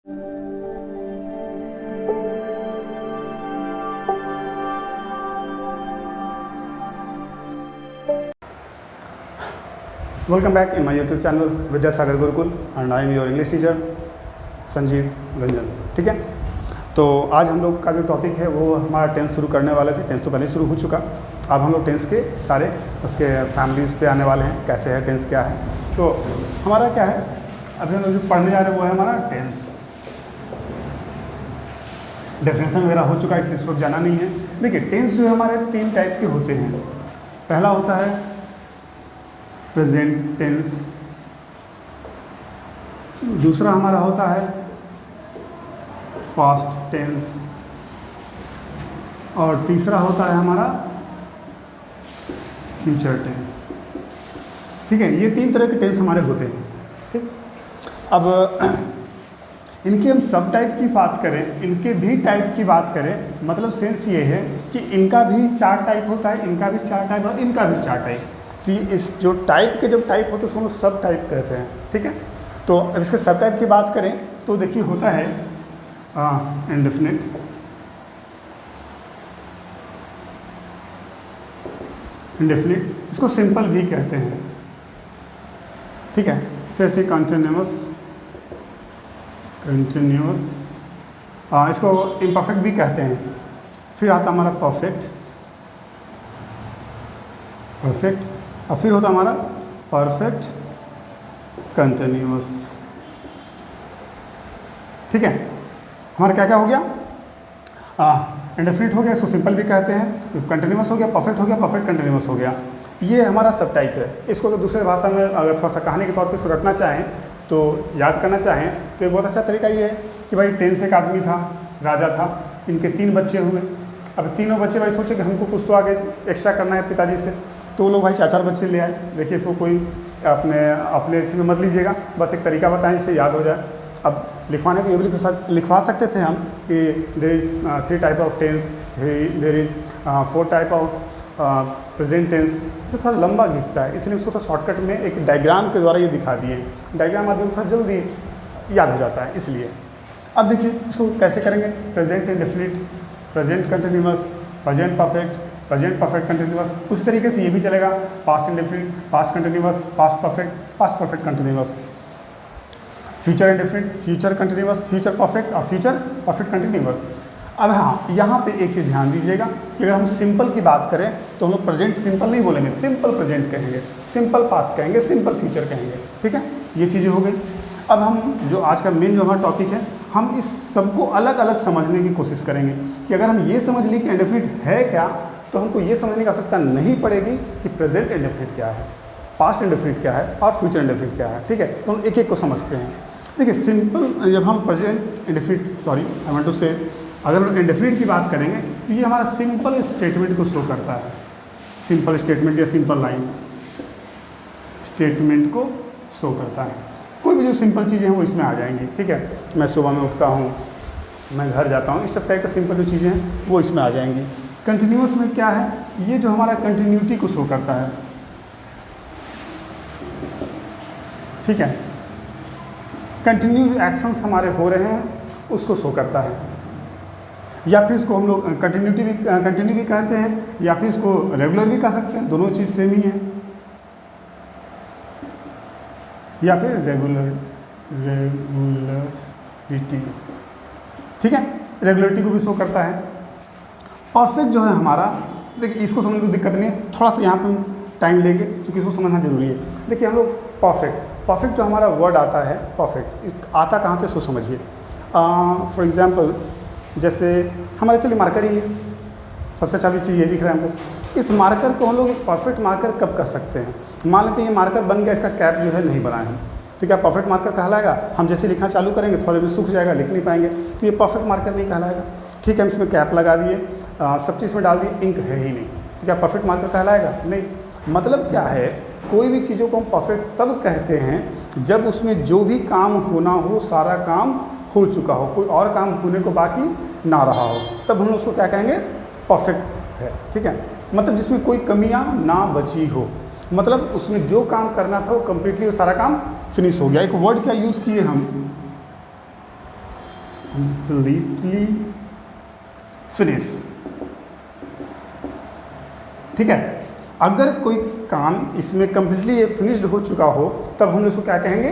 Welcome back in my YouTube channel Vidyasagar Gurukul and I am your English teacher Sanjeev Ranjan. ठीक है, तो आज हम लोग का जो टॉपिक है वो हमारा टेंस शुरू करने वाले थे। टेंस तो पहले शुरू हो चुका, अब हम लोग टेंस के सारे उसके फैमिलीज़ पे आने वाले हैं, कैसे है टेंस, क्या है। तो हमारा क्या है, अभी हम लोग जो पढ़ने जा रहे हैं वो है हमारा टेंस। डेफिनेशन वगैरह हो चुका है, इसलिए इस वक्त जाना नहीं है। देखिए, टेंस जो है हमारे 3 टाइप के होते हैं। पहला होता है प्रेजेंट टेंस, दूसरा हमारा होता है पास्ट टेंस, और तीसरा होता है हमारा फ्यूचर टेंस। ठीक है, ये 3 तरह के टेंस हमारे होते हैं। ठीक, अब इनके हम सब टाइप की बात करें, इनके भी टाइप की बात करें, मतलब सेंस ये है कि इनका भी 4 टाइप होता है, इनका भी 4 टाइप और इनका भी 4 टाइप। तो इस जो टाइप के जब टाइप होते हैं उसको हम सब टाइप कहते हैं। ठीक है, तो अब इसके सब टाइप की बात करें तो देखिए होता है इंडेफिनिट, इंडेफिनिट, इसको सिंपल भी कहते हैं। ठीक है, जैसे कंटिन्यूअस, कंटिन्यूअस, इसको इम्परफेक्ट भी कहते हैं। फिर आता हमारा परफेक्ट, परफेक्ट, और फिर होता हमारा परफेक्ट कंटिन्यूअस। ठीक है, हमारा क्या क्या हो गया, इंडेफिनिट हो गया, इसको सिंपल भी कहते हैं, कंटिन्यूअस हो गया, परफेक्ट हो गया, परफेक्ट कंटिन्यूअस हो गया। ये हमारा सब टाइप है। इसको अगर दूसरे भाषा में अगर थोड़ा सा कहानी के तौर पे इसको रखना चाहें, तो याद करना चाहें तो एक बहुत अच्छा तरीका ये है कि भाई टेंस एक आदमी था, राजा था, इनके 3 बच्चे हुए। अब तीनों बच्चे भाई सोचे कि हमको कुछ तो आगे एक्स्ट्रा करना है पिताजी से, तो वो लोग भाई 4-4 बच्चे ले आए। देखिए, इसको कोई अपने थी में मत लीजिएगा, बस एक तरीका बताएं जिससे याद हो जाए। अब लिखवाने को ये भी लिखवा सकते थे हम कि there is 3 type of tense, there is 4 type of present tense. इसे थोड़ा लंबा खींचता है, इसलिए उसको तो शॉर्टकट में एक डायग्राम के द्वारा ये दिखा दिए हैं। डायग्राम आदमी को थोड़ा जल्दी याद हो जाता है, इसलिए। अब देखिए इसको कैसे करेंगे, present indefinite, present continuous, present perfect, present perfect continuous. उसी तरीके से ये भी चलेगा, past indefinite, past continuous, past perfect continuous, future indefinite, future continuous, future perfect और फ्यूचर परफेक्ट कंटिन्यूअस। अब हाँ, यहाँ पे एक चीज़ ध्यान दीजिएगा कि अगर हम सिंपल की बात करें तो हम लोग प्रेजेंट सिंपल नहीं बोलेंगे, सिंपल प्रेजेंट कहेंगे, सिंपल पास्ट कहेंगे, सिंपल फ्यूचर कहेंगे। ठीक है, ये चीज़ें हो गई। अब हम जो आज का मेन जो हमारा टॉपिक है, हम इस सबको अलग अलग समझने की कोशिश करेंगे कि अगर हम ये समझ लें कि इंडेफिनिट है क्या, तो हमको ये समझने की आवश्यकता नहीं पड़ेगी कि प्रेजेंट इंडेफिनिट क्या है, पास्ट इंडेफिनिट क्या है और फ्यूचर इंडेफिनिट क्या है। ठीक है, तो हम एक एक को समझते हैं। देखिए, सिंपल जब हम present indefinite, sorry I want to say, अगर हम इंडेफिनिट की बात करेंगे तो ये हमारा सिंपल स्टेटमेंट को शो करता है। सिंपल स्टेटमेंट या सिंपल लाइन स्टेटमेंट को शो करता है। कोई भी जो सिंपल चीज़ें हैं वो इसमें आ जाएंगी। ठीक है, मैं सुबह में उठता हूँ, मैं घर जाता हूँ, इस टाइप का सिंपल जो चीज़ें हैं वो इसमें आ जाएंगी। कंटिन्यूअस में क्या है, ये जो हमारा कंटिन्यूटी को शो करता है। ठीक है, कंटिन्यू एक्शंस हमारे हो रहे हैं उसको शो करता है, या फिर इसको हम लोग कंटिन्यू भी कहते हैं, या फिर इसको रेगुलर भी कह सकते हैं, दोनों चीज़ सेम ही है। या फिर रेगुलरिटी। ठीक है, रेगुलरिटी को भी शो करता है। परफेक्ट जो है हमारा, देखिए इसको समझने में दिक्कत नहीं है, थोड़ा सा यहाँ पर टाइम लेंगे क्योंकि इसको समझना जरूरी है। देखिए हम लोग परफेक्ट जो हमारा वर्ड आता है, परफेक्ट आता कहाँ से, सो समझिए। फॉर एग्जांपल, जैसे हमारे चलिए मार्कर ही है, सबसे अच्छा भी चीज़ ये दिख रहा है हमको। इस मार्कर को हम लोग एक परफेक्ट मार्कर कब कह सकते हैं, मान लेते हैं ये मार्कर बन गया, इसका कैप जो है नहीं बनाए हैं, तो क्या परफेक्ट मार्कर कहलाएगा? हम जैसे लिखना चालू करेंगे थोड़ा देर में सूख जाएगा, लिख नहीं पाएंगे, तो ये परफेक्ट मार्कर नहीं कहलाएगा। ठीक है, हम इसमें कैप लगा दिए, सब चीज़ में डाल दिए, इंक है ही नहीं, तो क्या परफेक्ट मार्कर कहलाएगा? नहीं। मतलब क्या है, कोई भी चीज़ों को हम परफेक्ट तब कहते हैं जब उसमें जो भी काम होना हो सारा काम हो चुका हो, कोई और काम होने को बाकी ना रहा हो, तब हम उसको क्या कहेंगे, परफेक्ट है। ठीक है, मतलब जिसमें कोई कमियां ना बची हो, मतलब उसमें जो काम करना था वो कम्प्लीटली वो सारा काम फिनिश हो गया। एक वर्ड क्या यूज़ किए हम, कंप्लीटली फिनिश। ठीक है, अगर कोई काम इसमें कंप्लीटली ये फिनिश्ड हो चुका हो तब हम इसको क्या कहेंगे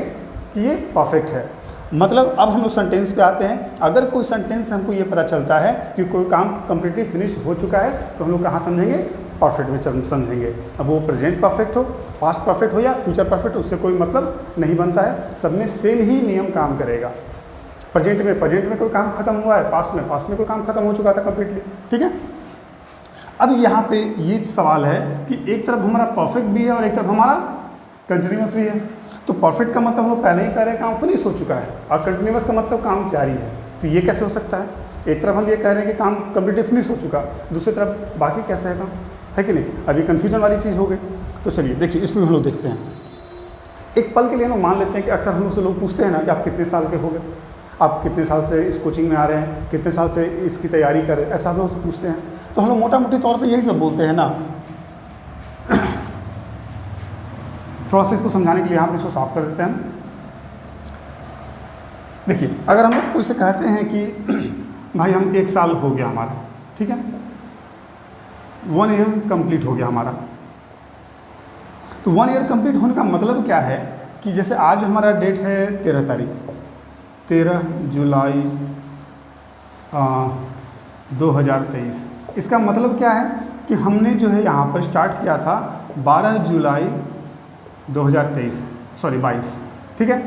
कि ये परफेक्ट है। मतलब अब हम लोग सेंटेंस पे आते हैं। अगर कोई सेंटेंस हमको ये पता चलता है कि कोई काम कंप्लीटली फिनिश्ड हो चुका है तो हम लोग कहाँ समझेंगे, परफेक्ट में समझेंगे। अब वो प्रेजेंट परफेक्ट हो, पास्ट परफेक्ट हो या फ्यूचर परफेक्ट, उससे कोई मतलब नहीं बनता है। सब में सेम ही नियम काम करेगा। प्रेजेंट में कोई काम खत्म हुआ है, पास्ट में कोई काम खत्म हो चुका था कंप्लीटली। ठीक है, अब यहाँ पे ये सवाल है कि एक तरफ हमारा परफेक्ट भी है और एक तरफ हमारा कंटिन्यूस भी है। तो परफेक्ट का मतलब हम लोग पहले ही कह रहे हैं काम फिनिश हो चुका है, और कंटिन्यूस का मतलब काम जारी है। तो ये कैसे हो सकता है? एक तरफ हम ये कह रहे हैं कि काम कंप्लीटली फिनिश हो चुका, दूसरी तरफ बाकी कैसा है काम, है कि नहीं? अभी कन्फ्यूजन वाली चीज़ हो गई। तो चलिए देखिए, इसमें हम लोग देखते हैं। एक पल के लिए हम लोग मान लेते हैं कि अक्सर हम लोग से लोग पूछते हैं ना कि आप कितने साल के हो गए, आप कितने साल से इस कोचिंग में आ रहे हैं, कितने साल से इसकी तैयारी कर रहे हैं, ऐसा हम लोग से पूछते हैं। तो हम लोग मोटा मोटी तौर पे यही सब बोलते हैं ना। थोड़ा सा इसको समझाने के लिए यहाँ पे इसको साफ कर देते हैं। देखिए, अगर हम लोग कोई से कहते हैं कि भाई हम 1 साल हो गया हमारा, ठीक है, 1 ईयर कंप्लीट हो गया हमारा। तो 1 ईयर कंप्लीट होने का मतलब क्या है कि जैसे आज हमारा डेट है 13 तारीख, 13 जुलाई 2023। इसका मतलब क्या है कि हमने जो है यहाँ पर स्टार्ट किया था 12 जुलाई 22। ठीक है,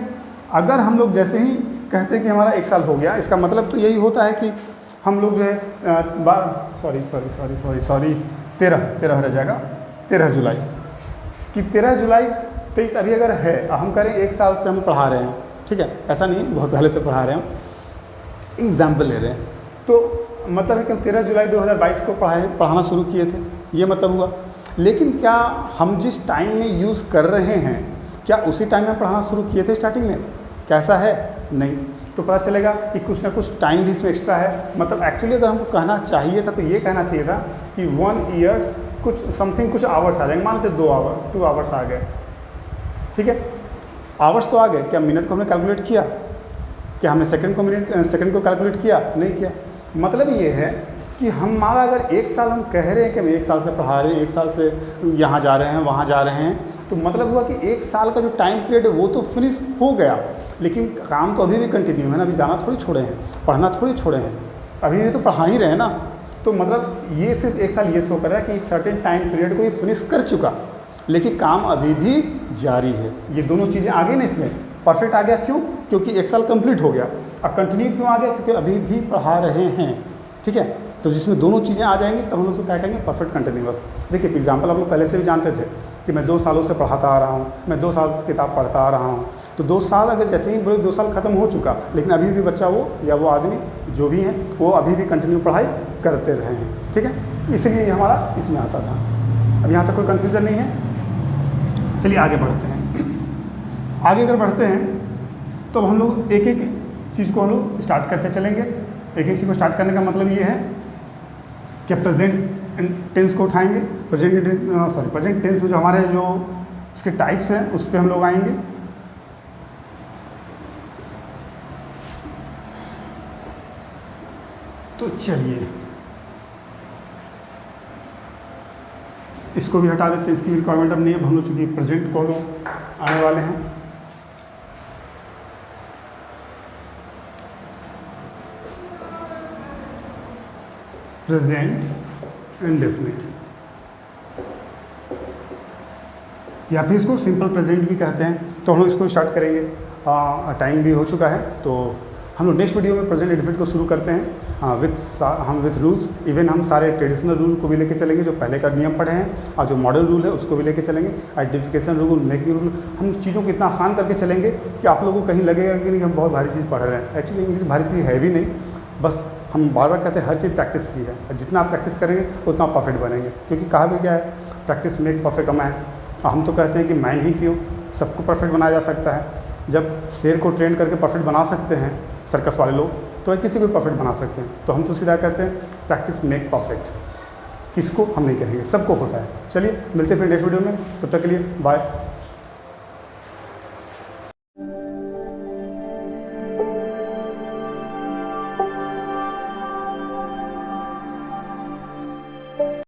अगर हम लोग जैसे ही कहते हैं कि हमारा 1 साल हो गया, इसका मतलब तो यही होता है कि हम लोग जो है 13 रह जाएगा, 13 जुलाई कि 13 जुलाई 23 अभी अगर है, हम करें 1 साल से हम पढ़ा रहे हैं। ठीक है, ऐसा नहीं बहुत पहले से पढ़ा रहे हैं, एग्जाम्पल ले रहे हैं। तो मतलब है कि 13 जुलाई 2022 को पढ़ाना शुरू किए थे, ये मतलब हुआ। लेकिन क्या हम जिस टाइम में यूज़ कर रहे हैं, क्या उसी टाइम में पढ़ाना शुरू किए थे स्टार्टिंग में? कैसा है? नहीं। तो पता चलेगा कि कुछ ना कुछ टाइम भी इसमें एक्स्ट्रा है। मतलब एक्चुअली अगर हमको कहना चाहिए था तो ये कहना चाहिए था कि 1 ईयर्स कुछ आवर्स आ जाएंगे, मान लेते 2 आवर्स आ गए। ठीक है, आवर्स तो आ गए, क्या मिनट को हमने कैलकुलेट किया? क्या हमने सेकंड को कैलकुलेट किया? नहीं किया। मतलब ये है कि हमारा अगर 1 साल हम कह रहे हैं कि हम 1 साल से पढ़ा रहे हैं, 1 साल से यहाँ जा रहे हैं, वहाँ जा रहे हैं, तो मतलब हुआ कि 1 साल का जो टाइम पीरियड है वो तो फिनिश हो गया, लेकिन काम तो अभी भी कंटिन्यू है ना। अभी जाना थोड़ी छोड़े हैं, पढ़ना थोड़ी छोड़े हैं, अभी भी तो पढ़ा ही रहे हैं ना। तो मतलब ये सिर्फ 1 साल ये शो कर रहा है कि एक सर्टेन टाइम पीरियड को ये फिनिश कर चुका, लेकिन काम अभी भी जारी है। ये दोनों चीज़ें आ गई ना इसमें। परफेक्ट आ गया क्यों? क्योंकि 1 साल कंप्लीट हो गया। अब कंटिन्यू क्यों आ गया? क्योंकि अभी भी पढ़ा रहे हैं। ठीक है, तो जिसमें दोनों चीज़ें आ जाएंगी तब हम लोग क्या कहेंगे, परफेक्ट कंटिन्यूअस। देखिए एग्जाम्पल आप लोग पहले से भी जानते थे कि मैं 2 सालों से पढ़ाता आ रहा हूँ, मैं 2 साल से किताब पढ़ता आ रहा हूँ। तो 2 साल अगर जैसे ही बड़े 2 साल ख़त्म हो चुका, लेकिन अभी भी बच्चा वो या वो आदमी जो भी हैं वो अभी भी कंटिन्यू पढ़ाई करते रहे हैं। ठीक है, इसलिए हमारा इसमें आता था। अब यहाँ तक कोई कन्फ्यूज़न नहीं है। चलिए आगे बढ़ते हैं। आगे अगर बढ़ते हैं तो हम लोग एक एक चीज़ को हम लोग स्टार्ट करते चलेंगे। एक एक चीज़ को स्टार्ट करने का मतलब ये है कि प्रेजेंट टेंस को उठाएंगे। प्रेजेंट टेंस में जो हमारे जो उसके टाइप्स हैं उस पर हम लोग आएंगे। तो चलिए इसको भी हटा देते हैं, इसकी रिक्वायरमेंट अब नहीं है। हम लोग चूँकि प्रेजेंट को आने वाले हैं। प्रेजेंट इंडेफिनिट या फिर इसको सिंपल प्रेजेंट भी कहते हैं। तो हम लोग इसको स्टार्ट करेंगे। टाइम भी हो चुका है, तो हम लोग नेक्स्ट वीडियो में प्रेजेंट इंडेफिनिट को शुरू करते हैं विथ रूल्स। इवन हम सारे ट्रेडिशनल रूल को भी लेके चलेंगे जो पहले का नियम पढ़े हैं, और जो मॉडर्न रूल है उसको भी लेके चलेंगे। आइडेंटिफिकेशन रूल, मेकिंग रूल, हम चीज़ों को इतना आसान करके चलेंगे कि आप लोगों को कहीं लगेगा कि नहीं हम बहुत भारी चीज़ पढ़ रहे हैं। एक्चुअली इंग्लिश भारी चीज़ है भी नहीं, बस हम बार बार कहते हैं हर चीज़ प्रैक्टिस की है। जितना आप प्रैक्टिस करेंगे उतना परफेक्ट बनेंगे, क्योंकि कहा भी क्या है, practice make perfect a man. हम तो कहते हैं कि मैन ही क्यों, सबको परफेक्ट बनाया जा सकता है। जब शेर को ट्रेन करके परफेक्ट बना सकते हैं सर्कस वाले लोग, तो किसी को परफेक्ट बना सकते हैं। तो हम तो सीधा कहते हैं प्रैक्टिस मेक परफेक्ट। किसको हम नहीं कहेंगे, सबको होता है। चलिए मिलते हैं फिर नेक्स्ट वीडियो में, तब तक के लिए बाय।